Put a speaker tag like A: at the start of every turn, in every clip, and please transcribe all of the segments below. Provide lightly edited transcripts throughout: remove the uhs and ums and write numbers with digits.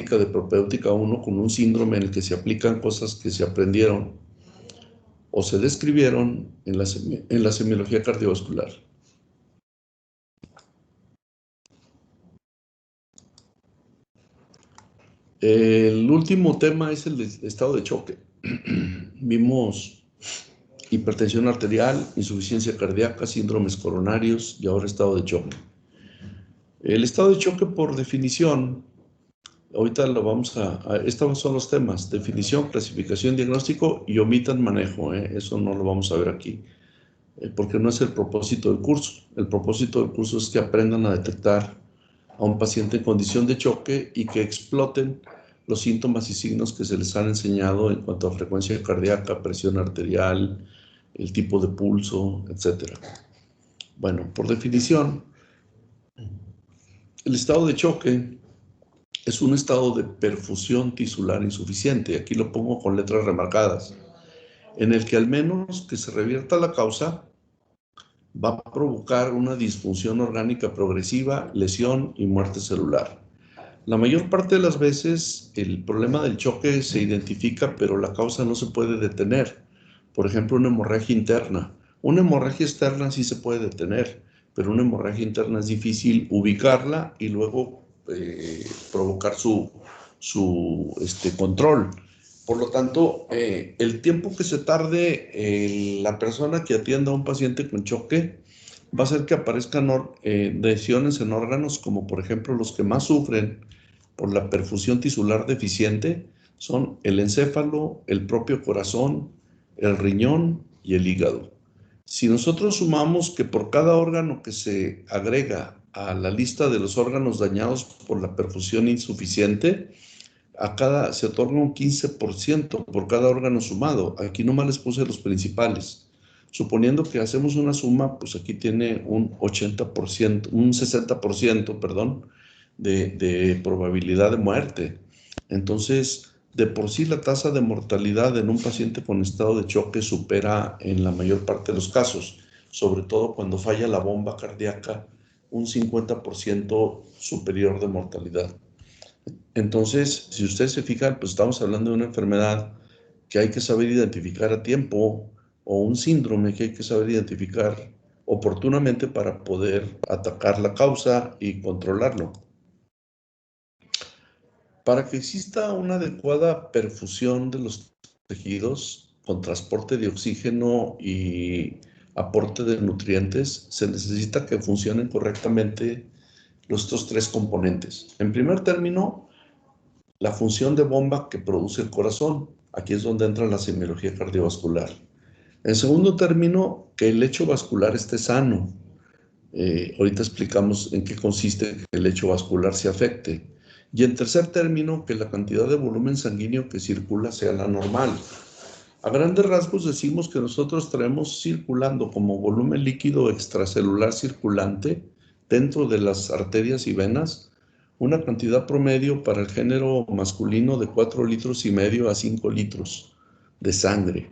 A: sistemática de propéutica 1 con un síndrome en el que se aplican cosas que se aprendieron o se describieron en la semiología cardiovascular. El último tema es el estado de choque. Vimos hipertensión arterial, insuficiencia cardíaca, síndromes coronarios y ahora estado de choque. El estado de choque, por definición, ahorita lo vamos estos son los temas: definición, clasificación, diagnóstico y omitan manejo. Eso no lo vamos a ver aquí, porque no es el propósito del curso. El propósito del curso es que aprendan a detectar a un paciente en condición de choque y que exploten los síntomas y signos que se les han enseñado en cuanto a frecuencia cardíaca, presión arterial, el tipo de pulso, etc. Bueno, por definición, el estado de choque es un estado de perfusión tisular insuficiente, aquí lo pongo con letras remarcadas, en el que al menos que se revierta la causa, va a provocar una disfunción orgánica progresiva, lesión y muerte celular. La mayor parte de las veces el problema del choque se identifica, pero la causa no se puede detener. Por ejemplo, una hemorragia interna. Una hemorragia externa sí se puede detener, pero una hemorragia interna es difícil ubicarla y luego provocar su control. Por lo tanto, el tiempo que se tarde la persona que atienda a un paciente con choque va a hacer que aparezcan lesiones en órganos, como por ejemplo los que más sufren por la perfusión tisular deficiente son el encéfalo, el propio corazón, el riñón y el hígado. Si nosotros sumamos que por cada órgano que se agrega a la lista de los órganos dañados por la perfusión insuficiente, se otorga un 15% por cada órgano sumado. Aquí nomás les puse los principales. Suponiendo que hacemos una suma, pues aquí tiene un 80%, un 60%, perdón, de probabilidad de muerte. Entonces, de por sí la tasa de mortalidad en un paciente con estado de choque supera en la mayor parte de los casos, sobre todo cuando falla la bomba cardíaca, un 50% superior de mortalidad. Entonces, si ustedes se fijan, pues estamos hablando de una enfermedad que hay que saber identificar a tiempo, o un síndrome que hay que saber identificar oportunamente para poder atacar la causa y controlarlo. Para que exista una adecuada perfusión de los tejidos con transporte de oxígeno y aporte de nutrientes, se necesita que funcionen correctamente estos tres componentes. En primer término, la función de bomba que produce el corazón. Aquí es donde entra la semiología cardiovascular. En segundo término, que el lecho vascular esté sano. Ahorita explicamos en qué consiste que el lecho vascular se afecte. Y en tercer término, que la cantidad de volumen sanguíneo que circula sea la normal. A grandes rasgos decimos que nosotros traemos circulando como volumen líquido extracelular circulante dentro de las arterias y venas una cantidad promedio para el género masculino de 4,5 litros a 5 litros de sangre.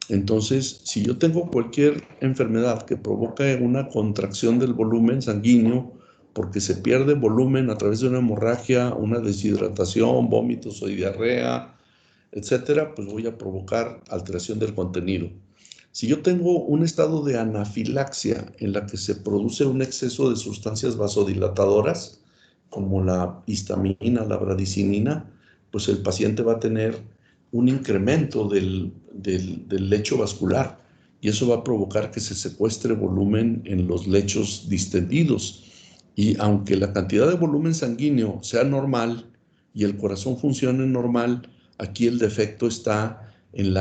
A: Entonces, si yo tengo cualquier enfermedad que provoque una contracción del volumen sanguíneo, porque se pierde volumen a través de una hemorragia, una deshidratación, vómitos o diarrea, etcétera, pues voy a provocar alteración del contenido. Si yo tengo un estado de anafilaxia en la que se produce un exceso de sustancias vasodilatadoras, como la histamina, la bradicinina, pues el paciente va a tener un incremento del lecho vascular y eso va a provocar que se secuestre volumen en los lechos distendidos. Y aunque la cantidad de volumen sanguíneo sea normal y el corazón funcione normal, aquí el defecto está en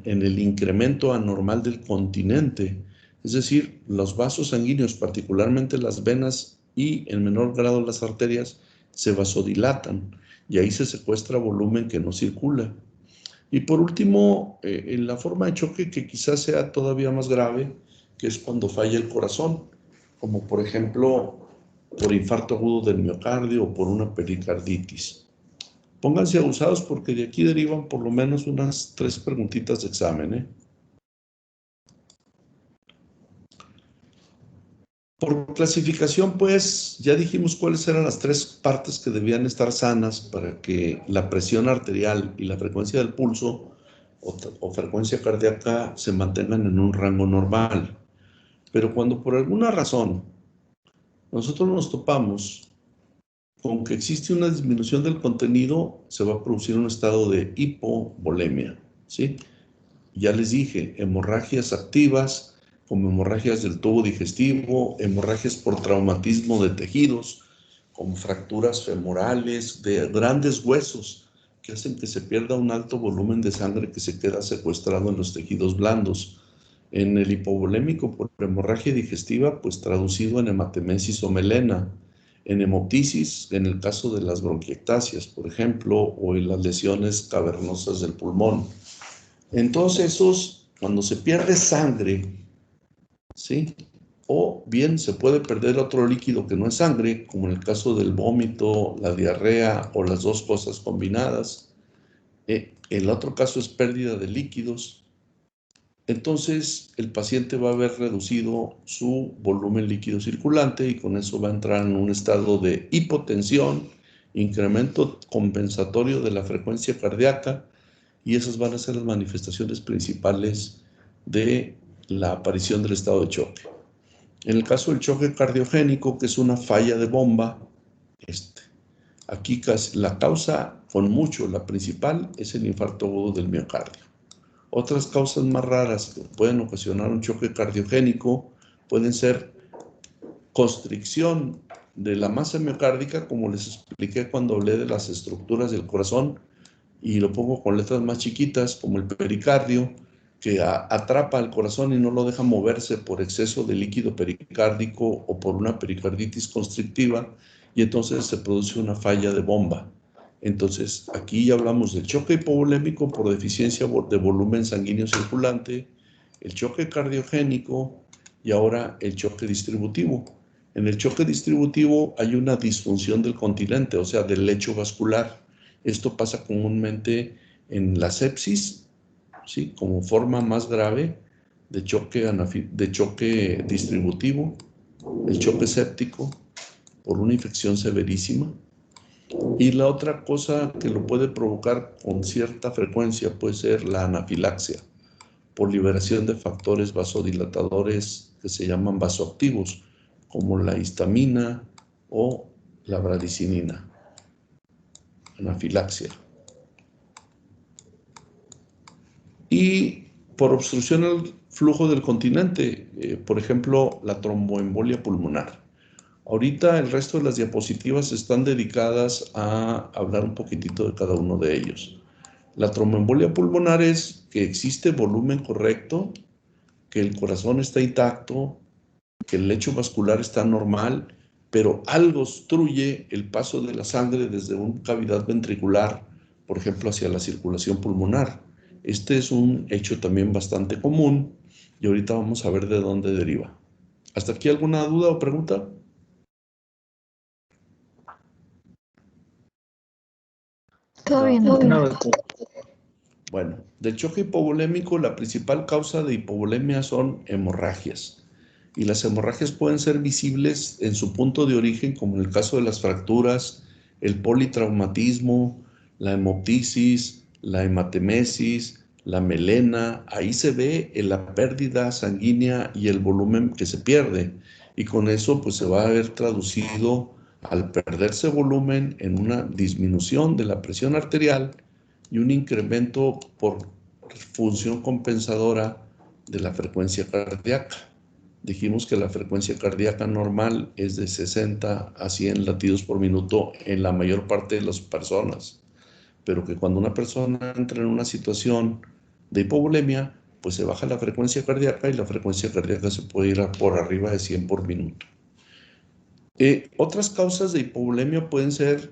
A: el incremento anormal del continente. Es decir, los vasos sanguíneos, particularmente las venas y en menor grado las arterias, se vasodilatan y ahí se secuestra volumen que no circula. Y por último, en la forma de choque que quizás sea todavía más grave, que es cuando falla el corazón, como por ejemplo por infarto agudo del miocardio o por una pericarditis. Pónganse abusados porque de aquí derivan por lo menos unas 3 preguntitas de examen, Por clasificación, pues, ya dijimos cuáles eran las tres partes que debían estar sanas para que la presión arterial y la frecuencia del pulso o frecuencia cardíaca se mantengan en un rango normal. Pero cuando por alguna razón nosotros nos topamos con que existe una disminución del contenido, se va a producir un estado de hipovolemia, ¿sí? Ya les dije, hemorragias activas, como hemorragias del tubo digestivo, hemorragias por traumatismo de tejidos, como fracturas femorales, de grandes huesos, que hacen que se pierda un alto volumen de sangre que se queda secuestrado en los tejidos blandos. En el hipovolémico por hemorragia digestiva, pues traducido en hematemesis o melena, en hemoptisis, en el caso de las bronquiectasias, por ejemplo, o en las lesiones cavernosas del pulmón. En todos esos, cuando se pierde sangre, ¿sí? O bien se puede perder otro líquido que no es sangre, como en el caso del vómito, la diarrea o las dos cosas combinadas. El otro caso es pérdida de líquidos. Entonces, el paciente va a haber reducido su volumen líquido circulante y con eso va a entrar en un estado de hipotensión, incremento compensatorio de la frecuencia cardíaca, y esas van a ser las manifestaciones principales de la aparición del estado de choque. En el caso del choque cardiogénico, que es una falla de bomba, aquí la causa, con mucho, la principal, es el infarto agudo del miocardio. Otras causas más raras que pueden ocasionar un choque cardiogénico pueden ser constricción de la masa miocárdica, como les expliqué cuando hablé de las estructuras del corazón, y lo pongo con letras más chiquitas, como el pericardio, que atrapa al corazón y no lo deja moverse por exceso de líquido pericárdico o por una pericarditis constrictiva, y entonces se produce una falla de bomba. Entonces, aquí ya hablamos del choque hipovolémico por deficiencia de volumen sanguíneo circulante, el choque cardiogénico y ahora el choque distributivo. En el choque distributivo hay una disfunción del continente, o sea, del lecho vascular. Esto pasa comúnmente en la sepsis, ¿sí? Como forma más grave de choque distributivo, el choque séptico por una infección severísima. Y la otra cosa que lo puede provocar con cierta frecuencia puede ser la anafilaxia, por liberación de factores vasodilatadores que se llaman vasoactivos, como la histamina o la bradicinina. Anafilaxia. Y por obstrucción al flujo del continente, por ejemplo, la tromboembolia pulmonar. Ahorita el resto de las diapositivas están dedicadas a hablar un poquitito de cada uno de ellos. La tromboembolia pulmonar es que existe volumen correcto, que el corazón está intacto, que el lecho vascular está normal, pero algo obstruye el paso de la sangre desde una cavidad ventricular, por ejemplo, hacia la circulación pulmonar. Este es un hecho también bastante común y ahorita vamos a ver de dónde deriva. ¿Hasta aquí alguna duda o pregunta?
B: Todo bien, doctor.
A: Bueno, del choque hipovolémico, la principal causa de hipovolemia son hemorragias. Y las hemorragias pueden ser visibles en su punto de origen, como en el caso de las fracturas, el politraumatismo, la hemoptisis, la hematemesis, la melena. Ahí se ve la pérdida sanguínea y el volumen que se pierde. Y con eso pues se va a ver traducido al perderse volumen en una disminución de la presión arterial y un incremento por función compensadora de la frecuencia cardíaca. Dijimos que la frecuencia cardíaca normal es de 60 a 100 latidos por minuto en la mayor parte de las personas, pero que cuando una persona entra en una situación de hipovolemia, pues se baja la frecuencia cardíaca y la frecuencia cardíaca se puede ir por arriba de 100 por minuto. Otras causas de hipovolemia pueden ser,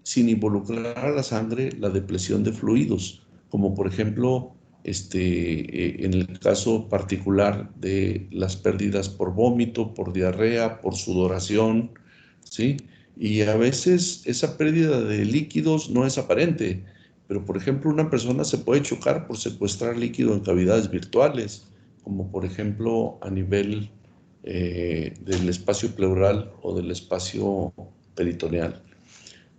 A: sin involucrar a la sangre, la depleción de fluidos, como por ejemplo en el caso particular de las pérdidas por vómito, por diarrea, por sudoración, ¿sí? Y a veces esa pérdida de líquidos no es aparente, pero por ejemplo una persona se puede chocar por secuestrar líquido en cavidades virtuales, como por ejemplo a nivel del espacio pleural o del espacio peritoneal.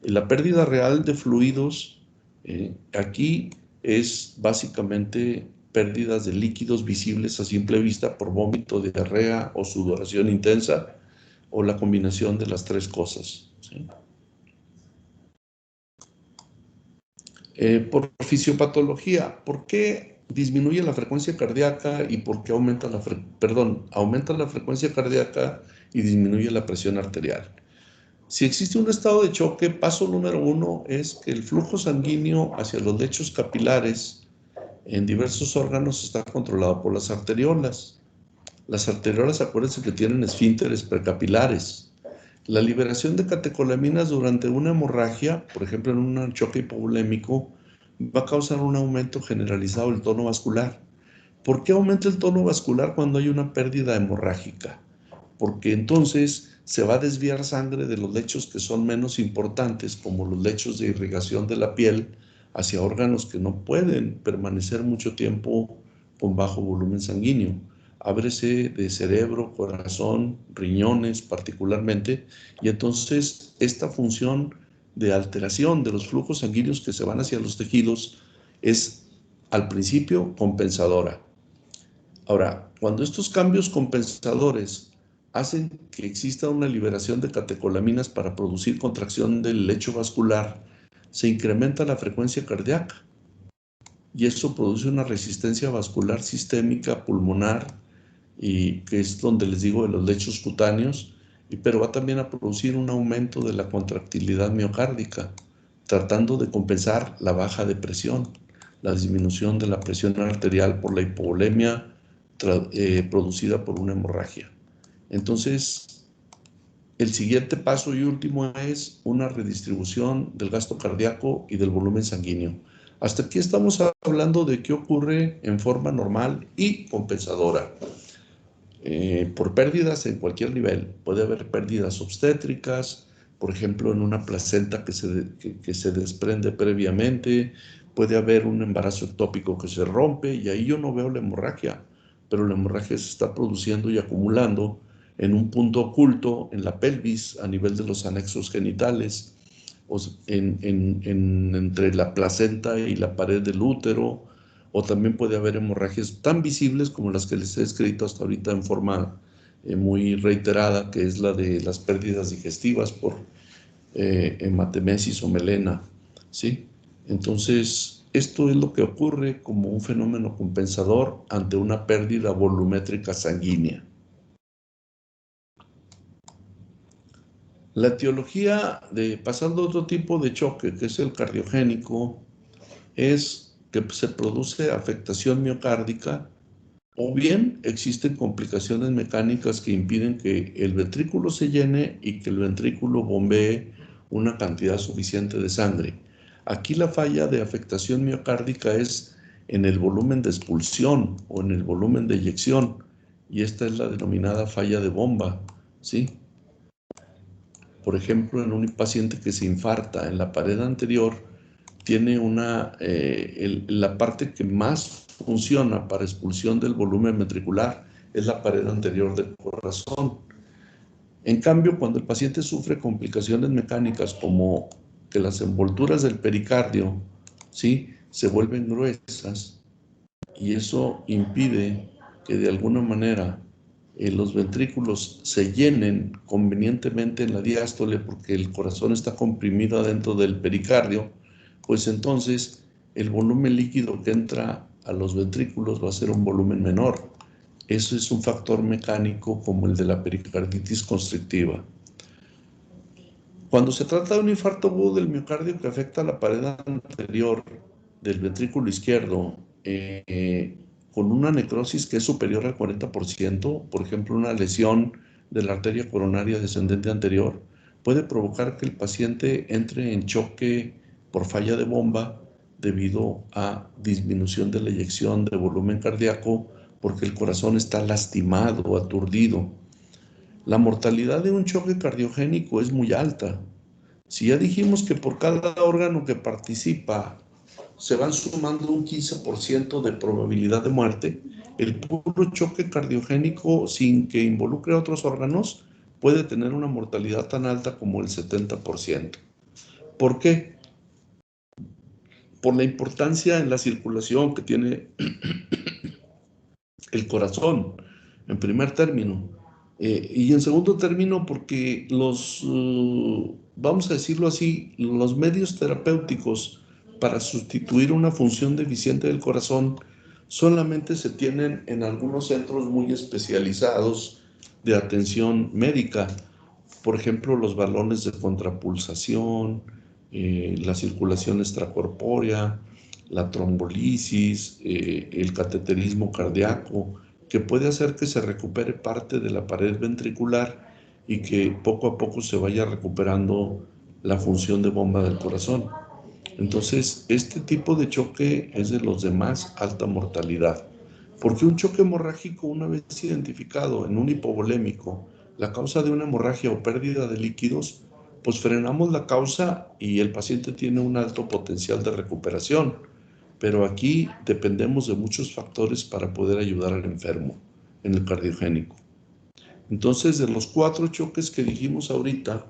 A: La pérdida real de fluidos aquí es básicamente pérdidas de líquidos visibles a simple vista por vómito, diarrea o sudoración intensa, o la combinación de las tres cosas, ¿sí? Por fisiopatología, ¿por qué disminuye la frecuencia cardíaca y por qué aumenta aumenta la frecuencia cardíaca y disminuye la presión arterial? Si existe un estado de choque, paso número 1 es que el flujo sanguíneo hacia los lechos capilares en diversos órganos está controlado por las arteriolas. Las arteriolas, acuérdense que tienen esfínteres precapilares. La liberación de catecolaminas durante una hemorragia, por ejemplo en un choque hipovolémico, va a causar un aumento generalizado del tono vascular. ¿Por qué aumenta el tono vascular cuando hay una pérdida hemorrágica? Porque entonces se va a desviar sangre de los lechos que son menos importantes, como los lechos de irrigación de la piel, hacia órganos que no pueden permanecer mucho tiempo con bajo volumen sanguíneo. Ábrese de cerebro, corazón, riñones particularmente, y entonces esta función de alteración de los flujos sanguíneos que se van hacia los tejidos es al principio compensadora. Ahora, cuando estos cambios compensadores hacen que exista una liberación de catecolaminas para producir contracción del lecho vascular, se incrementa la frecuencia cardíaca y eso produce una resistencia vascular sistémica pulmonar, y que es donde les digo de los lechos cutáneos, pero va también a producir un aumento de la contractilidad miocárdica, tratando de compensar la baja de presión, la disminución de la presión arterial por la hipovolemia producida por una hemorragia. Entonces, el siguiente paso y último es una redistribución del gasto cardíaco y del volumen sanguíneo. Hasta aquí estamos hablando de qué ocurre en forma normal y compensadora. Por pérdidas en cualquier nivel. Puede haber pérdidas obstétricas, por ejemplo, en una placenta que se desprende previamente. Puede haber un embarazo ectópico que se rompe y ahí yo no veo la hemorragia, pero la hemorragia se está produciendo y acumulando en un punto oculto en la pelvis a nivel de los anexos genitales, o entre la placenta y la pared del útero, o también puede haber hemorragias tan visibles como las que les he escrito hasta ahorita en forma muy reiterada, que es la de las pérdidas digestivas por hematemesis o melena, ¿sí? Entonces, esto es lo que ocurre como un fenómeno compensador ante una pérdida volumétrica sanguínea. La etiología pasando a otro tipo de choque, que es el cardiogénico, es que se produce afectación miocárdica, o bien existen complicaciones mecánicas que impiden que el ventrículo se llene y que el ventrículo bombee una cantidad suficiente de sangre. Aquí la falla de afectación miocárdica es en el volumen de expulsión o en el volumen de eyección, y esta es la denominada falla de bomba, ¿sí? Por ejemplo, en un paciente que se infarta en la pared anterior, tiene la parte que más funciona para expulsión del volumen ventricular es la pared anterior del corazón. En cambio, cuando el paciente sufre complicaciones mecánicas como que las envolturas del pericardio, ¿sí?, se vuelven gruesas, y eso impide que de alguna manera los ventrículos se llenen convenientemente en la diástole porque el corazón está comprimido adentro del pericardio, pues entonces el volumen líquido que entra a los ventrículos va a ser un volumen menor. Eso es un factor mecánico como el de la pericarditis constrictiva. Cuando se trata de un infarto agudo del miocardio que afecta la pared anterior del ventrículo izquierdo, con una necrosis que es superior al 40%, por ejemplo, una lesión de la arteria coronaria descendente anterior, puede provocar que el paciente entre en choque por falla de bomba debido a disminución de la eyección de volumen cardíaco, porque el corazón está lastimado o aturdido. La mortalidad de un choque cardiogénico es muy alta. Si ya dijimos que por cada órgano que participa se van sumando un 15% de probabilidad de muerte, El puro choque cardiogénico sin que involucre a otros órganos puede tener una mortalidad tan alta como el 70%. ¿Por qué? Por la importancia en la circulación que tiene el corazón, en primer término. Y en segundo término, porque vamos a decirlo así, los medios terapéuticos para sustituir una función deficiente del corazón solamente se tienen en algunos centros muy especializados de atención médica. Por ejemplo, los balones de contrapulsación, la circulación extracorpórea, la trombolisis, el cateterismo cardíaco, que puede hacer que se recupere parte de la pared ventricular y que poco a poco se vaya recuperando la función de bomba del corazón. Entonces, este tipo de choque es de los de más alta mortalidad, porque un choque hemorrágico, una vez identificado en un hipovolémico, la causa de una hemorragia o pérdida de líquidos, pues frenamos la causa y el paciente tiene un alto potencial de recuperación. Pero aquí dependemos de muchos factores para poder ayudar al enfermo en el cardiogénico. Entonces, de los 4 choques que dijimos ahorita,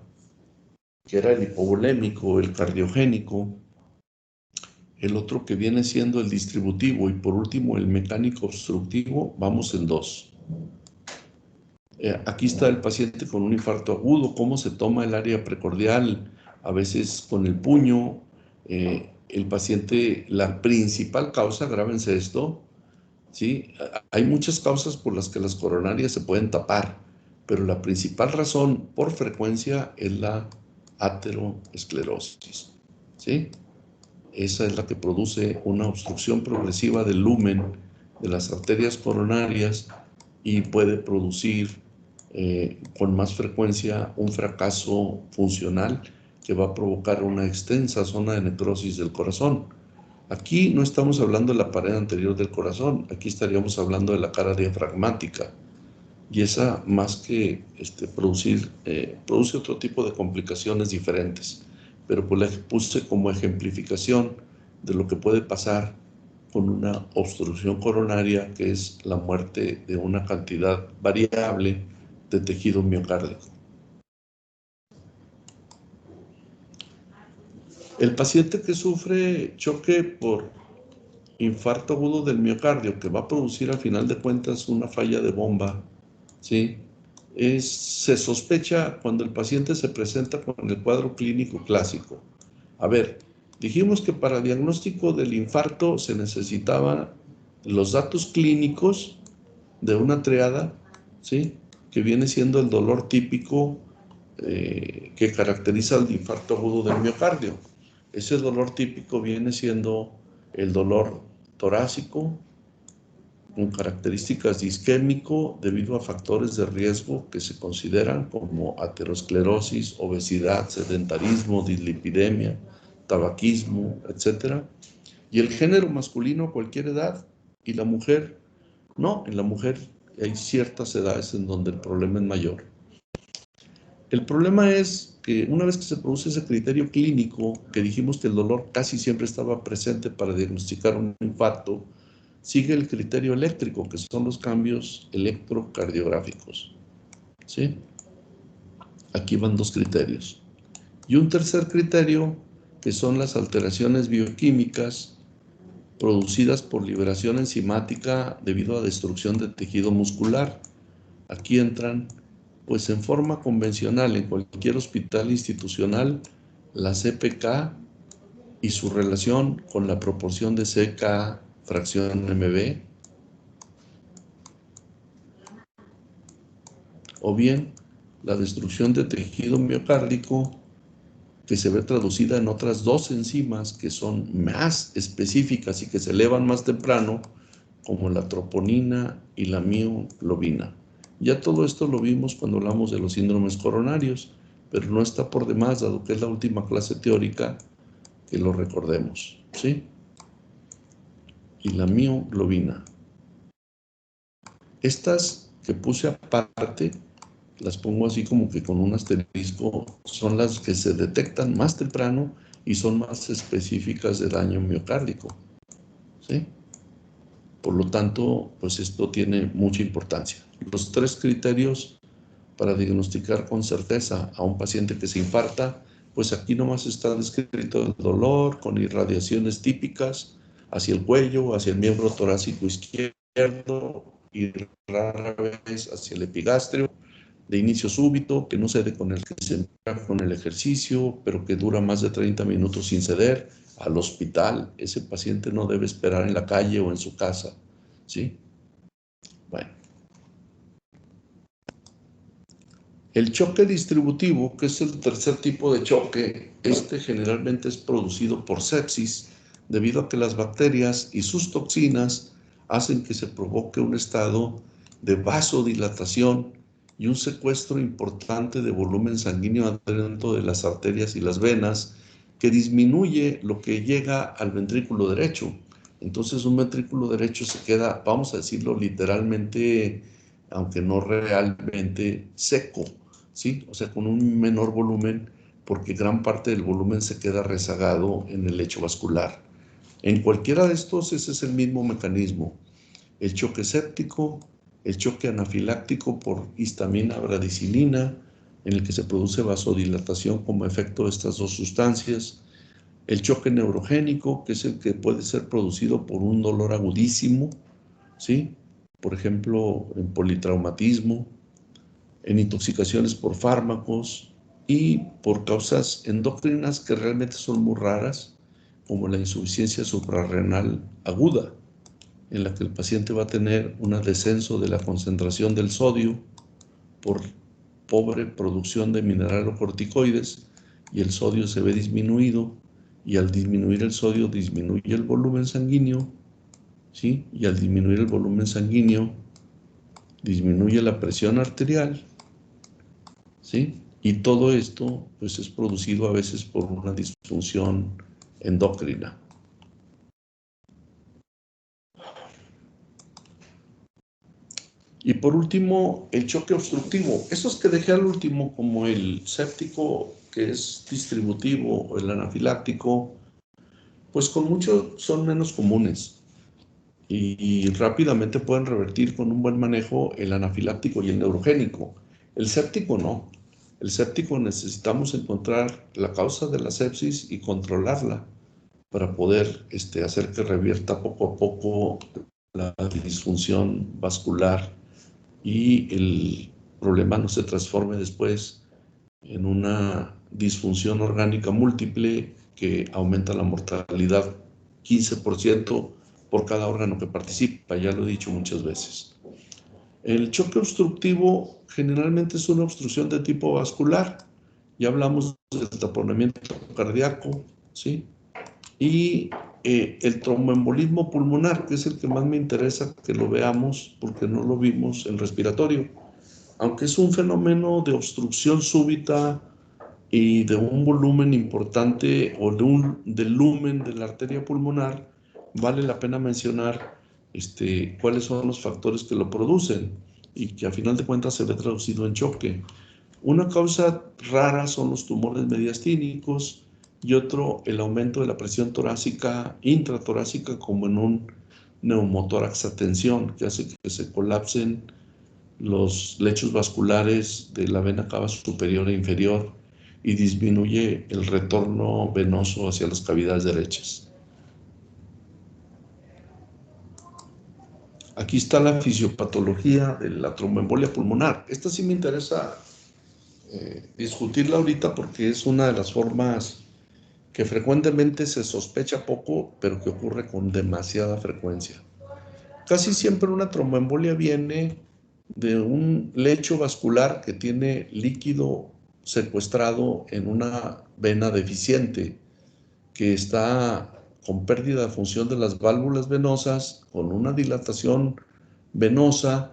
A: que era el hipovolémico, el cardiogénico, el otro que viene siendo el distributivo y por último el mecánico obstructivo, vamos en 2. Aquí está el paciente con un infarto agudo, cómo se toma el área precordial, a veces con el puño. El paciente, la principal causa, grábense esto, ¿sí? Hay muchas causas por las que las coronarias se pueden tapar, pero la principal razón por frecuencia es la ateroesclerosis, ¿sí? Esa es la que produce una obstrucción progresiva del lumen de las arterias coronarias y puede producir con más frecuencia un fracaso funcional que va a provocar una extensa zona de necrosis del corazón. Aquí no estamos hablando de la pared anterior del corazón, aquí estaríamos hablando de la cara diafragmática. Y esa, más que produce otro tipo de complicaciones diferentes. Pero pues la puse como ejemplificación de lo que puede pasar con una obstrucción coronaria, que es la muerte de una cantidad variable de tejido miocárdico. El paciente que sufre choque por infarto agudo del miocardio, que va a producir al final de cuentas una falla de bomba, ¿sí? Se sospecha cuando el paciente se presenta con el cuadro clínico clásico. A ver, dijimos que para diagnóstico del infarto se necesitaban los datos clínicos de una triada, ¿sí? Que viene siendo el dolor típico que caracteriza el infarto agudo del miocardio. Ese dolor típico viene siendo el dolor torácico, con características de isquémico debido a factores de riesgo que se consideran como aterosclerosis, obesidad, sedentarismo, dislipidemia, tabaquismo, etc. Y el género masculino a cualquier edad y la mujer, no, en la mujer hay ciertas edades en donde el problema es mayor. El problema es que una vez que se produce ese criterio clínico, que dijimos que el dolor casi siempre estaba presente para diagnosticar un infarto, sigue el criterio eléctrico, que son los cambios electrocardiográficos, ¿sí? Aquí van 2 criterios. Y un tercer criterio, que son las alteraciones bioquímicas producidas por liberación enzimática debido a destrucción de tejido muscular. Aquí entran, pues en forma convencional, en cualquier hospital institucional, la CPK y su relación con la proporción de CK fracción MB, o bien la destrucción de tejido miocárdico, que se ve traducida en otras 2 enzimas que son más específicas y que se elevan más temprano, como la troponina y la mioglobina. Ya todo esto lo vimos cuando hablamos de los síndromes coronarios, pero no está por demás, dado que es la última clase teórica, que lo recordemos, ¿sí? Y la mioglobina. Estas que puse aparte, las pongo así como que con un asterisco, son las que se detectan más temprano y son más específicas de daño miocárdico, ¿sí? Por lo tanto, pues esto tiene mucha importancia. Los 3 criterios para diagnosticar con certeza a un paciente que se infarta, pues aquí nomás está descrito el dolor con irradiaciones típicas hacia el cuello, hacia el miembro torácico izquierdo y rara vez hacia el epigastrio, de inicio súbito, que no cede con el que se entra con el ejercicio, pero que dura más de 30 minutos sin ceder, al hospital. Ese paciente no debe esperar en la calle o en su casa, ¿sí? Bueno. El choque distributivo, que es el tercer tipo de choque, generalmente es producido por sepsis, debido a que las bacterias y sus toxinas hacen que se provoque un estado de vasodilatación y un secuestro importante de volumen sanguíneo dentro de las arterias y las venas, que disminuye lo que llega al ventrículo derecho. Entonces un ventrículo derecho se queda, vamos a decirlo literalmente, aunque no realmente, seco, ¿sí? O sea, con un menor volumen, porque gran parte del volumen se queda rezagado en el lecho vascular. En cualquiera de estos, ese es el mismo mecanismo. El choque séptico, el choque anafiláctico por histamina bradicilina, en el que se produce vasodilatación como efecto de estas dos sustancias. El choque neurogénico, que es el que puede ser producido por un dolor agudísimo, ¿sí? Por ejemplo, en politraumatismo, en intoxicaciones por fármacos y por causas endócrinas que realmente son muy raras, como la insuficiencia suprarrenal aguda, en la que el paciente va a tener un descenso de la concentración del sodio por pobre producción de mineralocorticoides, y el sodio se ve disminuido, y al disminuir el sodio disminuye el volumen sanguíneo, ¿sí? Y al disminuir el volumen sanguíneo disminuye la presión arterial, ¿sí? Y todo esto pues es producido a veces por una disfunción endocrina. Y por último, el choque obstructivo. Esos que dejé al último, como el séptico, que es distributivo, o el anafiláctico, pues con mucho son menos comunes y rápidamente pueden revertir con un buen manejo el anafiláctico y el neurogénico. El séptico no. El séptico necesitamos encontrar la causa de la sepsis y controlarla para poder hacer que revierta poco a poco la disfunción vascular y el problema no se transforme después en una disfunción orgánica múltiple que aumenta la mortalidad 15% por cada órgano que participa, ya lo he dicho muchas veces. El choque obstructivo generalmente es una obstrucción de tipo vascular, ya hablamos del taponamiento cardíaco, ¿sí? Y el tromboembolismo pulmonar, que es el que más me interesa que lo veamos, porque no lo vimos en respiratorio. Aunque es un fenómeno de obstrucción súbita y de un volumen importante o del lumen de la arteria pulmonar, vale la pena mencionar cuáles son los factores que lo producen y que a final de cuentas se ve traducido en choque. Una causa rara son los tumores mediastínicos y otro el aumento de la presión torácica, intratorácica, como en un neumotórax a tensión, que hace que se colapsen los lechos vasculares de la vena cava superior e inferior y disminuye el retorno venoso hacia las cavidades derechas. Aquí está la fisiopatología de la tromboembolia pulmonar. Esta sí me interesa discutirla ahorita porque es una de las formas que frecuentemente se sospecha poco, pero que ocurre con demasiada frecuencia. Casi siempre una tromboembolia viene de un lecho vascular que tiene líquido secuestrado en una vena deficiente, que está con pérdida de función de las válvulas venosas, con una dilatación venosa,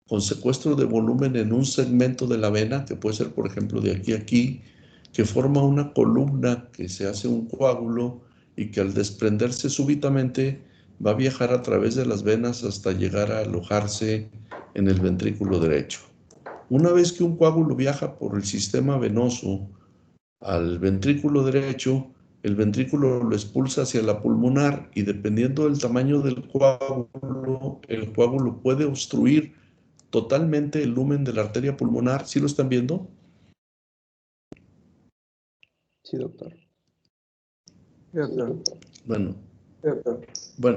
A: con secuestro de volumen en un segmento de la vena, que puede ser, por ejemplo, de aquí a aquí, que forma una columna que se hace un coágulo y que al desprenderse súbitamente va a viajar a través de las venas hasta llegar a alojarse en el ventrículo derecho. Una vez que un coágulo viaja por el sistema venoso al ventrículo derecho, el ventrículo lo expulsa hacia la pulmonar y dependiendo del tamaño del coágulo, el coágulo puede obstruir totalmente el lumen de la arteria pulmonar. ¿Sí lo están viendo?
C: Sí, doctor.
A: Bueno,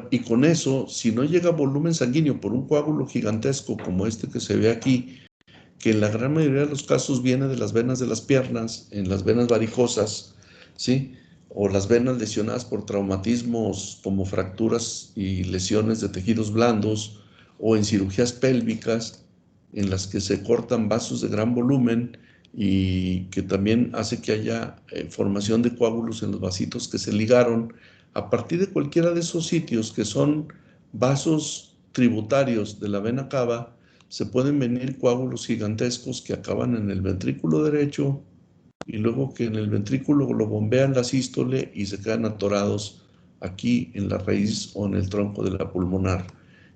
A: y con eso, si no llega volumen sanguíneo por un coágulo gigantesco como este que se ve aquí, que en la gran mayoría de los casos viene de las venas de las piernas, en las venas varicosas, ¿sí? O las venas lesionadas por traumatismos como fracturas y lesiones de tejidos blandos, o en cirugías pélvicas, en las que se cortan vasos de gran volumen y que también hace que haya formación de coágulos en los vasitos que se ligaron. A partir de cualquiera de esos sitios que son vasos tributarios de la vena cava, se pueden venir coágulos gigantescos que acaban en el ventrículo derecho y luego que en el ventrículo lo bombean la sístole y se quedan atorados aquí en la raíz o en el tronco de la pulmonar.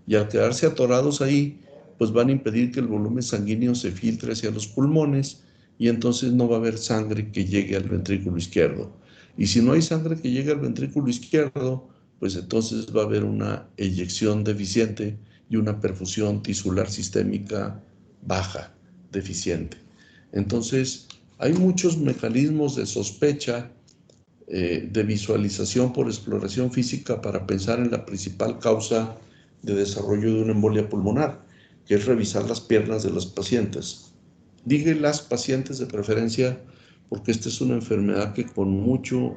A: Y al quedarse atorados ahí, pues van a impedir que el volumen sanguíneo se filtre hacia los pulmones y entonces no va a haber sangre que llegue al ventrículo izquierdo. Y si no hay sangre que llegue al ventrículo izquierdo, pues entonces va a haber una eyección deficiente y una perfusión tisular sistémica baja, deficiente. Entonces, hay muchos mecanismos de sospecha, de visualización por exploración física para pensar en la principal causa de desarrollo de una embolia pulmonar, que es revisar las piernas de los pacientes. Digo las pacientes de preferencia porque esta es una enfermedad que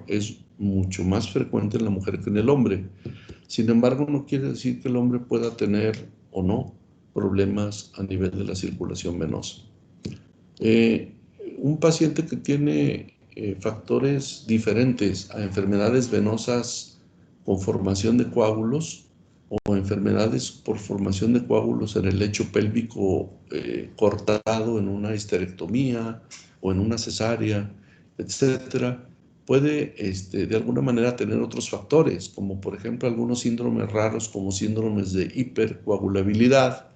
A: es mucho más frecuente en la mujer que en el hombre. Sin embargo, no quiere decir que el hombre pueda tener o no problemas a nivel de la circulación venosa. Un paciente que tiene factores diferentes a enfermedades venosas con formación de coágulos o enfermedades por formación de coágulos en el lecho pélvico cortado en una histerectomía o en una cesárea, etcétera, puede de alguna manera tener otros factores, como por ejemplo algunos síndromes raros como síndromes de hipercoagulabilidad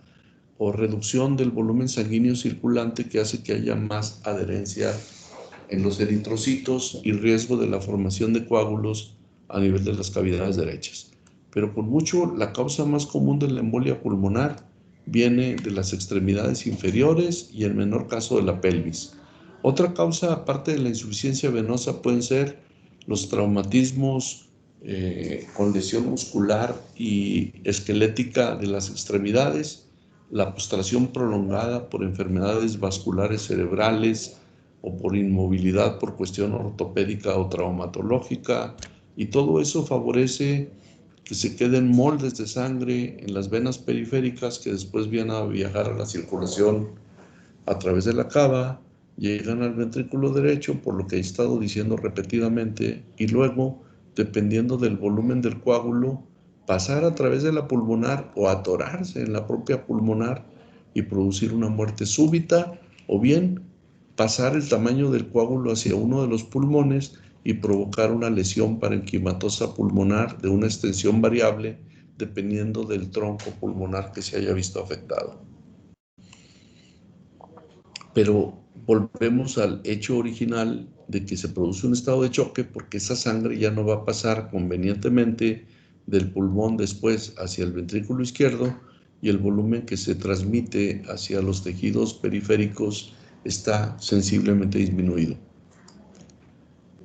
A: o reducción del volumen sanguíneo circulante que hace que haya más adherencia en los eritrocitos y riesgo de la formación de coágulos a nivel de las cavidades derechas. Pero por mucho, la causa más común de la embolia pulmonar viene de las extremidades inferiores y en menor caso de la pelvis. Otra causa, aparte de la insuficiencia venosa, pueden ser los traumatismos con lesión muscular y esquelética de las extremidades, la postración prolongada por enfermedades vasculares cerebrales o por inmovilidad por cuestión ortopédica o traumatológica, y todo eso favorece que se queden moldes de sangre en las venas periféricas que después vienen a viajar a la circulación a través de la cava, llegan al ventrículo derecho, por lo que he estado diciendo repetidamente, y luego, dependiendo del volumen del coágulo, pasar a través de la pulmonar o atorarse en la propia pulmonar y producir una muerte súbita, o bien pasar el tamaño del coágulo hacia uno de los pulmones y provocar una lesión parenquimatosa pulmonar de una extensión variable dependiendo del tronco pulmonar que se haya visto afectado. Pero volvemos al hecho original de que se produce un estado de choque porque esa sangre ya no va a pasar convenientemente del pulmón después hacia el ventrículo izquierdo y el volumen que se transmite hacia los tejidos periféricos está sensiblemente disminuido.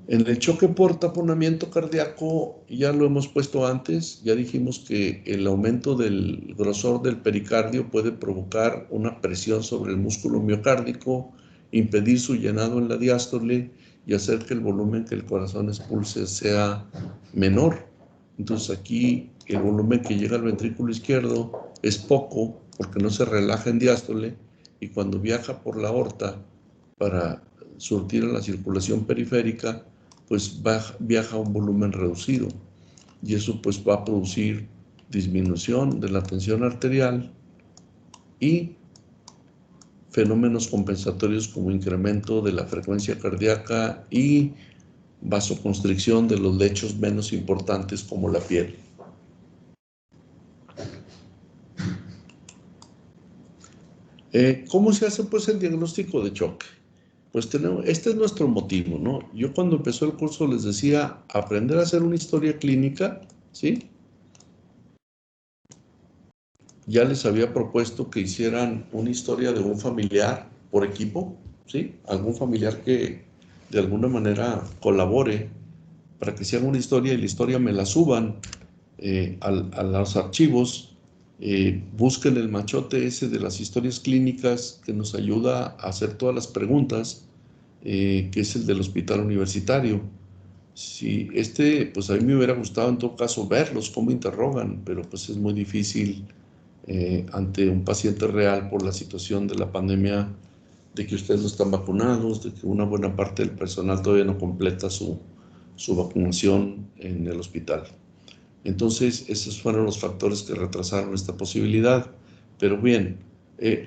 A: En el choque por taponamiento cardíaco, ya lo hemos puesto antes, ya dijimos que el aumento del grosor del pericardio puede provocar una presión sobre el músculo miocárdico, impedir su llenado en la diástole y hacer que el volumen que el corazón expulse sea menor. Entonces aquí el volumen que llega al ventrículo izquierdo es poco porque no se relaja en diástole y cuando viaja por la aorta para surtir a la circulación periférica, pues viaja a un volumen reducido y eso pues va a producir disminución de la tensión arterial y fenómenos compensatorios como incremento de la frecuencia cardíaca y vasoconstricción de los lechos menos importantes como la piel. ¿Cómo se hace pues el diagnóstico de choque? pues este es nuestro motivo, ¿no? Yo cuando empezó el curso les decía, aprender a hacer una historia clínica, ¿sí? Ya les había propuesto que hicieran una historia de un familiar por equipo, ¿sí? Algún familiar que de alguna manera colabore para que se haga una historia y la historia me la suban a los archivos, busquen el machote ese de las historias clínicas que nos ayuda a hacer todas las preguntas, que es el del hospital universitario. Sí, pues a mí me hubiera gustado en todo caso verlos, cómo interrogan, pero pues es muy difícil ante un paciente real por la situación de la pandemia, de que ustedes no están vacunados, de que una buena parte del personal todavía no completa su vacunación en el hospital. Entonces, esos fueron los factores que retrasaron esta posibilidad. Pero bien,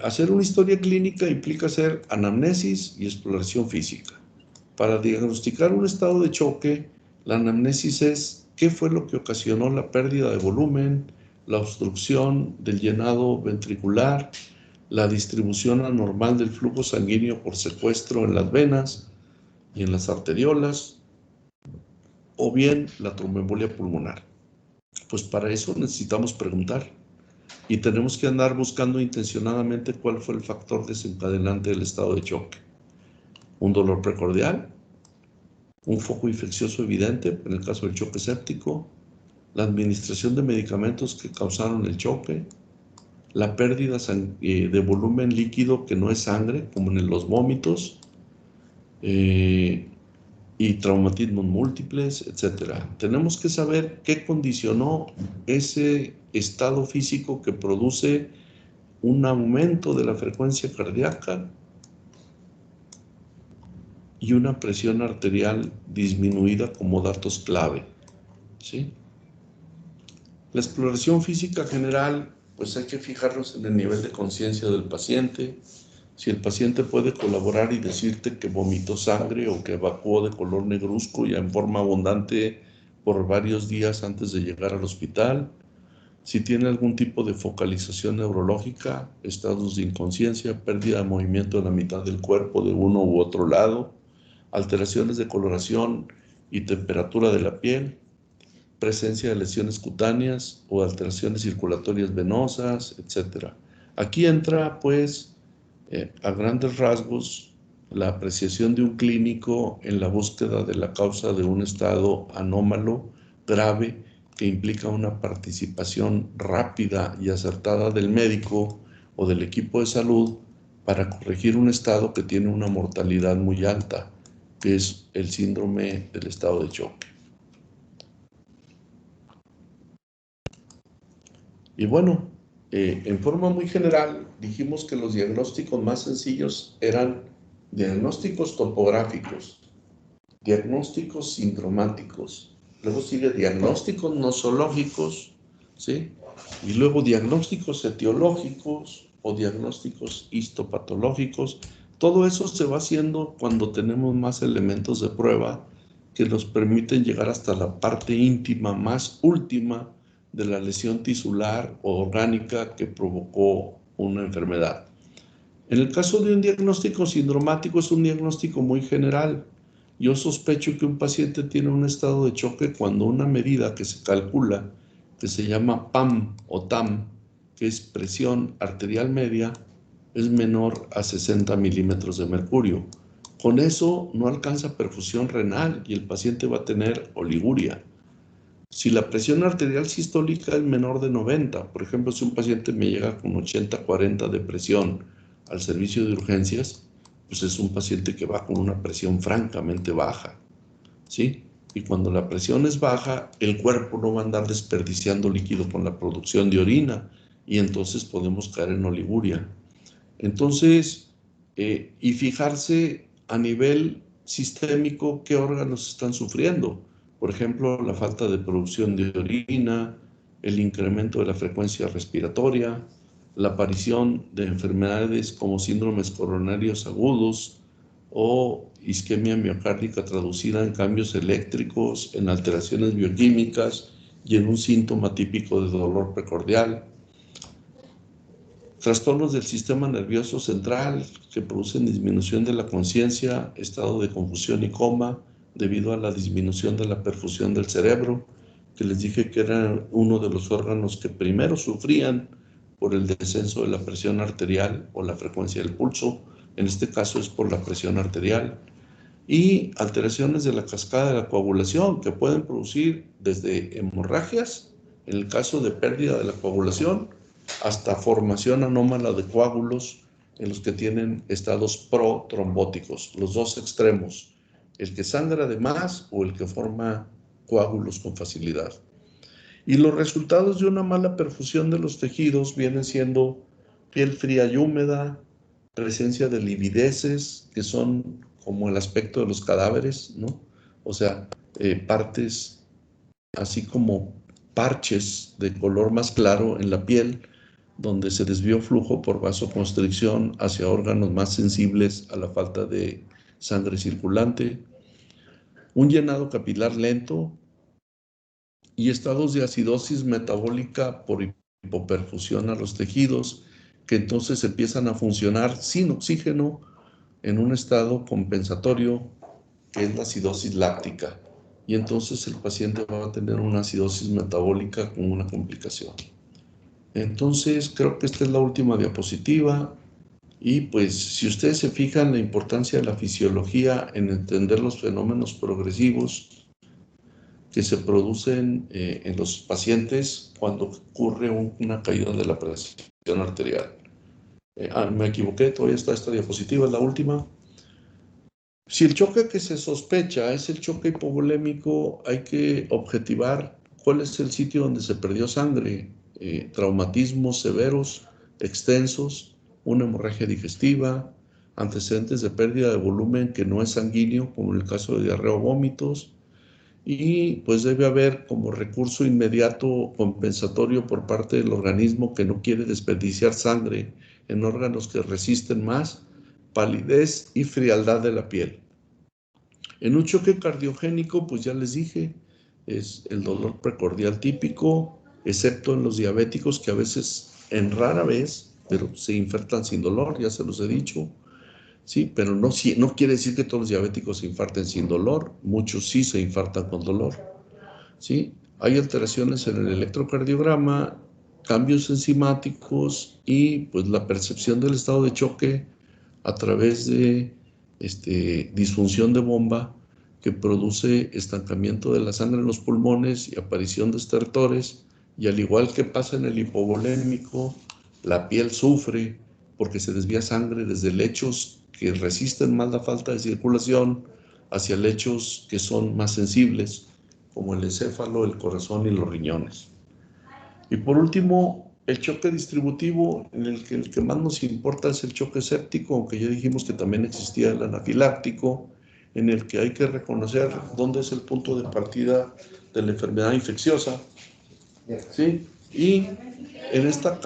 A: hacer una historia clínica implica hacer anamnesis y exploración física. Para diagnosticar un estado de choque, la anamnesis es qué fue lo que ocasionó la pérdida de volumen, la obstrucción del llenado ventricular, la distribución anormal del flujo sanguíneo por secuestro en las venas y en las arteriolas, o bien la tromboembolia pulmonar. Pues para eso necesitamos preguntar y tenemos que andar buscando intencionadamente cuál fue el factor desencadenante del estado de choque. Un dolor precordial, un foco infeccioso evidente, en el caso del choque séptico, la administración de medicamentos que causaron el choque, la pérdida de volumen líquido que no es sangre, como en los vómitos, y traumatismos múltiples, etc. Tenemos que saber qué condicionó ese estado físico que produce un aumento de la frecuencia cardíaca y una presión arterial disminuida como datos clave, ¿sí? La exploración física general, pues hay que fijarnos en el nivel de conciencia del paciente. Si el paciente puede colaborar y decirte que vomitó sangre o que evacuó de color negruzco ya en forma abundante por varios días antes de llegar al hospital. Si tiene algún tipo de focalización neurológica, estados de inconsciencia, pérdida de movimiento en la mitad del cuerpo de uno u otro lado, alteraciones de coloración y temperatura de la piel, presencia de lesiones cutáneas o alteraciones circulatorias venosas, etc. Aquí entra, pues, a grandes rasgos, la apreciación de un clínico en la búsqueda de la causa de un estado anómalo, grave, que implica una participación rápida y acertada del médico o del equipo de salud para corregir un estado que tiene una mortalidad muy alta, que es el síndrome del estado de choque. Y bueno, en forma muy general, dijimos que los diagnósticos más sencillos eran diagnósticos topográficos, diagnósticos sindromáticos, luego sigue diagnósticos nosológicos, ¿sí? Y luego diagnósticos etiológicos o diagnósticos histopatológicos. Todo eso se va haciendo cuando tenemos más elementos de prueba que nos permiten llegar hasta la parte íntima más última de la lesión tisular o orgánica que provocó una enfermedad. En el caso de un diagnóstico sindromático es un diagnóstico muy general. Yo sospecho que un paciente tiene un estado de choque cuando una medida que se calcula, que se llama PAM o TAM, que es presión arterial media, es menor a 60 milímetros de mercurio. Con eso no alcanza perfusión renal y el paciente va a tener oliguria. Si la presión arterial sistólica es menor de 90, por ejemplo, si un paciente me llega con 80-40 de presión al servicio de urgencias, pues es un paciente que va con una presión francamente baja, ¿sí? Y cuando la presión es baja, el cuerpo no va a andar desperdiciando líquido con la producción de orina y entonces podemos caer en oliguria. Entonces, y fijarse a nivel sistémico qué órganos están sufriendo. Por ejemplo, la falta de producción de orina, el incremento de la frecuencia respiratoria, la aparición de enfermedades como síndromes coronarios agudos o isquemia miocárdica traducida en cambios eléctricos, en alteraciones bioquímicas y en un síntoma típico de dolor precordial. Trastornos del sistema nervioso central que producen disminución de la conciencia, estado de confusión y coma debido a la disminución de la perfusión del cerebro, que les dije que era uno de los órganos que primero sufrían por el descenso de la presión arterial o la frecuencia del pulso. En este caso es por la presión arterial. Y alteraciones de la cascada de la coagulación que pueden producir desde hemorragias, en el caso de pérdida de la coagulación, hasta formación anómala de coágulos en los que tienen estados protrombóticos, los dos extremos, el que sangra de más o el que forma coágulos con facilidad. Y los resultados de una mala perfusión de los tejidos vienen siendo piel fría y húmeda, presencia de livideces, que son como el aspecto de los cadáveres, ¿no? O sea, partes así como parches de color más claro en la piel, donde se desvió flujo por vasoconstricción hacia órganos más sensibles a la falta de sangre circulante, un llenado capilar lento y estados de acidosis metabólica por hipoperfusión a los tejidos, que entonces empiezan a funcionar sin oxígeno en un estado compensatorio, que es la acidosis láctica. Y entonces el paciente va a tener una acidosis metabólica con una complicación. Entonces, creo que esta es la última diapositiva. Y pues, si ustedes se fijan la importancia de la fisiología en entender los fenómenos progresivos que se producen en los pacientes cuando ocurre una caída de la presión arterial. Me equivoqué, todavía está esta diapositiva, es la última. Si el choque que se sospecha es el choque hipovolémico, hay que objetivar cuál es el sitio donde se perdió sangre, traumatismos severos, extensos, una hemorragia digestiva, antecedentes de pérdida de volumen que no es sanguíneo, como en el caso de diarrea o vómitos, y pues debe haber como recurso inmediato compensatorio por parte del organismo que no quiere desperdiciar sangre en órganos que resisten más, palidez y frialdad de la piel. En un choque cardiogénico, pues ya les dije, es el dolor precordial típico, excepto en los diabéticos que a veces, en rara vez, pero se infartan sin dolor, ya se los he dicho. Sí, pero no quiere decir que todos los diabéticos se infarten sin dolor, muchos sí se infartan con dolor. ¿Sí? Hay alteraciones en el electrocardiograma, cambios enzimáticos y pues la percepción del estado de choque a través de disfunción de bomba que produce estancamiento de la sangre en los pulmones y aparición de estertores, y al igual que pasa en el hipovolémico, la piel sufre porque se desvía sangre desde lechos que resisten más la falta de circulación hacia lechos que son más sensibles, como el encéfalo, el corazón y los riñones. Y por último, el choque distributivo, en el que más nos importa es el choque séptico, aunque ya dijimos que también existía el anafiláctico, en el que hay que reconocer dónde es el punto de partida de la enfermedad infecciosa. ¿Sí? Y en esta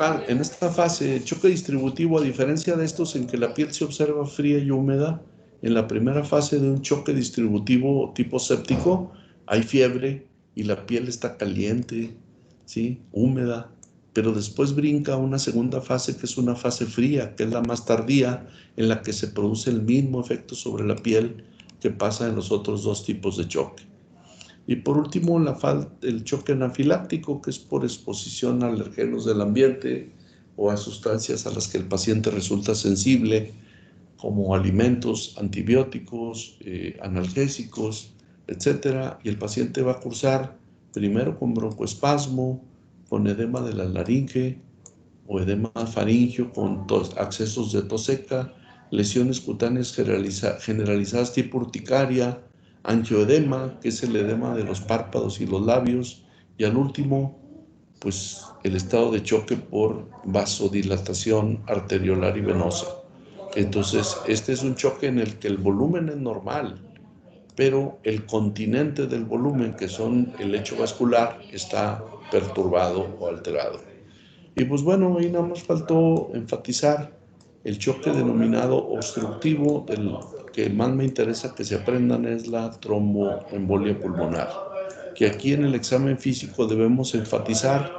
A: fase, el choque distributivo, a diferencia de estos en que la piel se observa fría y húmeda, en la primera fase de un choque distributivo tipo séptico, hay fiebre y la piel está caliente, ¿sí? Húmeda, pero después brinca a una segunda fase que es una fase fría, que es la más tardía, en la que se produce el mismo efecto sobre la piel que pasa en los otros dos tipos de choque. Y por último, el choque anafiláctico, que es por exposición a alergenos del ambiente o a sustancias a las que el paciente resulta sensible, como alimentos, antibióticos, analgésicos, etc. Y el paciente va a cursar primero con broncoespasmo, con edema de la laringe o edema faríngeo con accesos de tos seca, lesiones cutáneas generalizadas tipo urticaria, angioedema, que es el edema de los párpados y los labios, y al último, pues el estado de choque por vasodilatación arteriolar y venosa. Entonces, este es un choque en el que el volumen es normal, pero el continente del volumen, que son el lecho vascular, está perturbado o alterado. Y pues bueno, ahí nada más faltó enfatizar el choque denominado obstructivo, el que más me interesa que se aprendan es la tromboembolia pulmonar, que aquí en el examen físico debemos enfatizar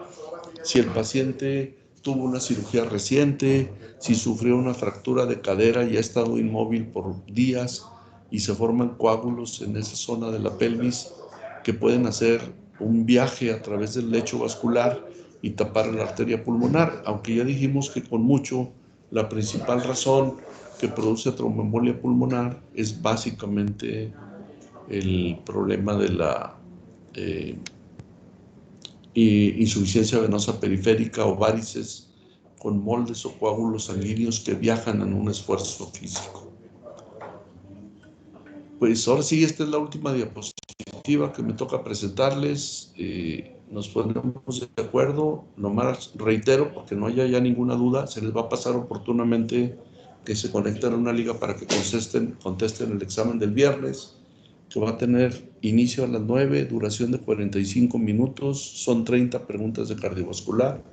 A: si el paciente tuvo una cirugía reciente, si sufrió una fractura de cadera y ha estado inmóvil por días y se forman coágulos en esa zona de la pelvis que pueden hacer un viaje a través del lecho vascular y tapar la arteria pulmonar, aunque ya dijimos que con mucho la principal razón que produce tromboembolia pulmonar es básicamente el problema de la insuficiencia venosa periférica o varices con moldes o coágulos sanguíneos que viajan en un esfuerzo físico. Pues ahora sí, esta es la última diapositiva que me toca presentarles. Nos ponemos de acuerdo, nomás reitero, porque no haya ya ninguna duda, se les va a pasar oportunamente que se conecten a una liga para que contesten el examen del viernes, que va a tener inicio a las 9, duración de 45 minutos, son 30 preguntas de cardiovascular,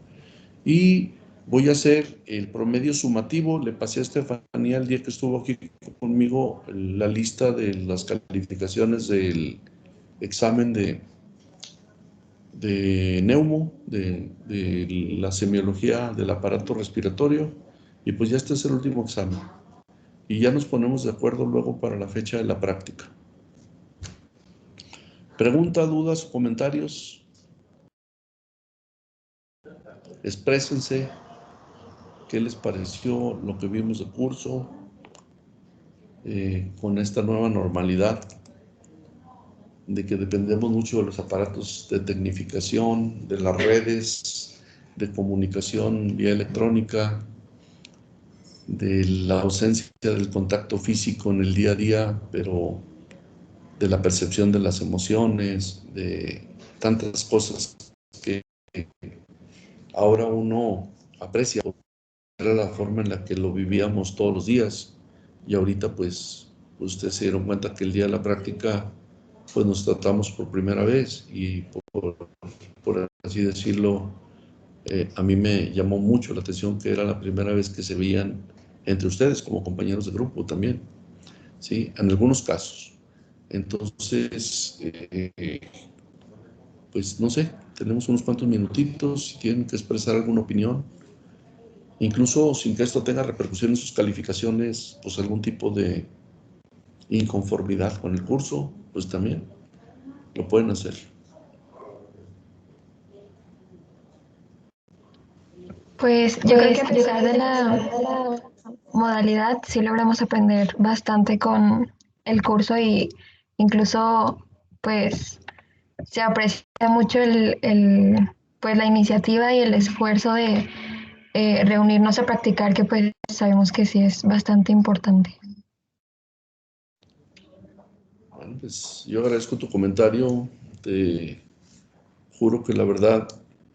A: y voy a hacer el promedio sumativo. Le pasé a Estefanía el día que estuvo aquí conmigo la lista de las calificaciones del examen de neumo, de la semiología del aparato respiratorio, y pues ya este es el último examen. Y ya nos ponemos de acuerdo luego para la fecha de la práctica. ¿Pregunta, dudas o comentarios? Exprésense. ¿Qué les pareció lo que vimos de curso con esta nueva normalidad de que dependemos mucho de los aparatos de tecnificación, de las redes de comunicación vía electrónica, de la ausencia del contacto físico en el día a día, pero de la percepción de las emociones, de tantas cosas que ahora uno aprecia? Era la forma en la que lo vivíamos todos los días, y ahorita pues ustedes se dieron cuenta que el día de la práctica pues nos tratamos por primera vez, y por así decirlo, a mí me llamó mucho la atención que era la primera vez que se veían entre ustedes como compañeros de grupo también, ¿sí? En algunos casos. Entonces, pues no sé, tenemos unos cuantos minutitos, si tienen que expresar alguna opinión, incluso sin que esto tenga repercusión en sus calificaciones, pues algún tipo de inconformidad con el curso, pues también lo pueden hacer.
B: Pues yo creo que a pesar de la modalidad, sí logramos aprender bastante con el curso y incluso pues se aprecia mucho pues la iniciativa y el esfuerzo de reunirnos a practicar, que pues sabemos que sí es bastante importante.
A: Bueno, pues yo agradezco tu comentario. Te juro que la verdad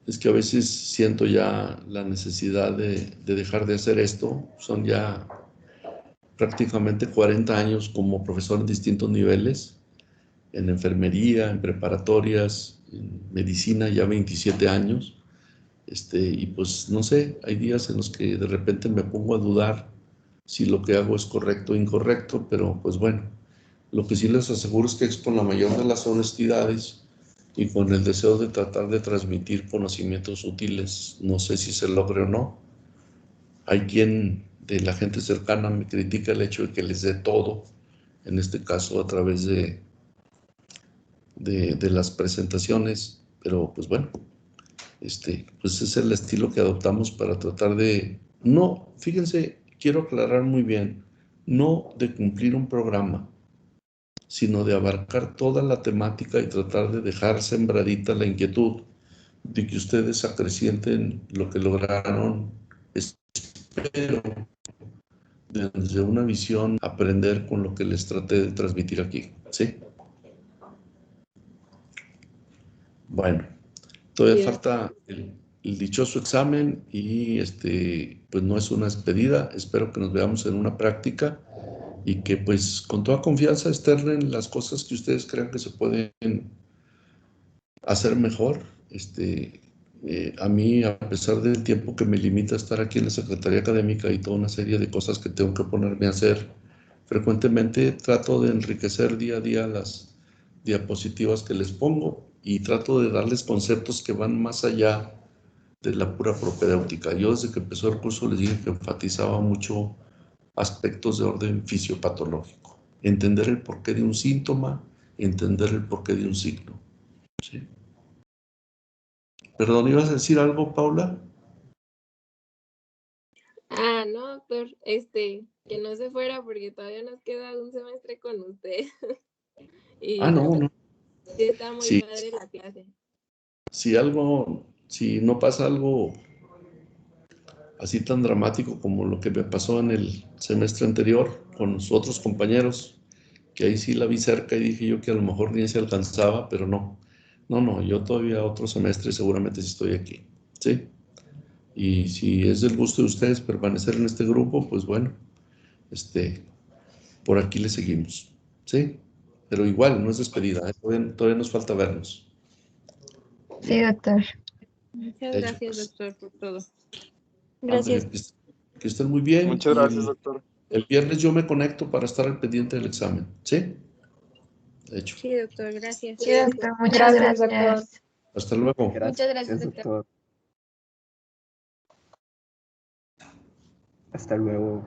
A: es que a veces siento ya la necesidad de dejar de hacer esto. Son ya prácticamente 40 años como profesor en distintos niveles, en enfermería, en preparatorias, en medicina, ya 27 años. Y pues no sé, hay días en los que de repente me pongo a dudar si lo que hago es correcto o incorrecto, pero pues bueno, lo que sí les aseguro es que es con la mayor de las honestidades y con el deseo de tratar de transmitir conocimientos útiles. No sé si se logre o no. Hay quien de la gente cercana me critica el hecho de que les dé todo, en este caso a través de las presentaciones, pero pues bueno, pues es el estilo que adoptamos para tratar de, no, fíjense, quiero aclarar muy bien, no de cumplir un programa, sino de abarcar toda la temática y tratar de dejar sembradita la inquietud de que ustedes acrecienten lo que lograron, espero, desde una visión, aprender con lo que les traté de transmitir aquí, ¿sí? Bueno, todavía falta el dichoso examen y pues no es una despedida. Espero que nos veamos en una práctica y que pues con toda confianza externen las cosas que ustedes crean que se pueden hacer mejor. A mí, a pesar del tiempo que me limita a estar aquí en la Secretaría Académica y toda una serie de cosas que tengo que ponerme a hacer, frecuentemente trato de enriquecer día a día las diapositivas que les pongo y trato de darles conceptos que van más allá de la pura propedéutica. Yo desde que empezó el curso les dije que enfatizaba mucho aspectos de orden fisiopatológico. Entender el porqué de un síntoma, entender el porqué de un signo. ¿Sí? Perdón, ¿ibas a decir algo, Paula?
C: No, doctor, que no se fuera porque todavía nos queda un semestre con usted. Y
A: No.
C: sí está muy
A: Sí,
C: padre la clase.
A: si no pasa algo así tan dramático como lo que me pasó en el semestre anterior con los otros compañeros, que ahí sí la vi cerca y dije yo que a lo mejor ni se alcanzaba, pero no. No, yo todavía otro semestre seguramente sí estoy aquí, ¿sí? Y si es del gusto de ustedes permanecer en este grupo, pues bueno, por aquí le seguimos, ¿sí? Pero igual, no es despedida, ¿eh? Todavía nos falta vernos.
B: Sí, doctor.
C: Muchas
A: Hecho,
C: gracias,
A: pues,
C: doctor, por todo.
A: ándale, que estén muy bien
D: Muchas
A: y
D: gracias, doctor.
A: el viernes yo me conecto para estar al pendiente del examen, ¿sí? De hecho.
C: Sí, doctor, gracias.
B: Sí, doctor. Muchas
E: Gracias,
B: gracias.
E: doctor.
A: Hasta luego.
E: Muchas gracias, doctor.
D: doctor. Hasta luego.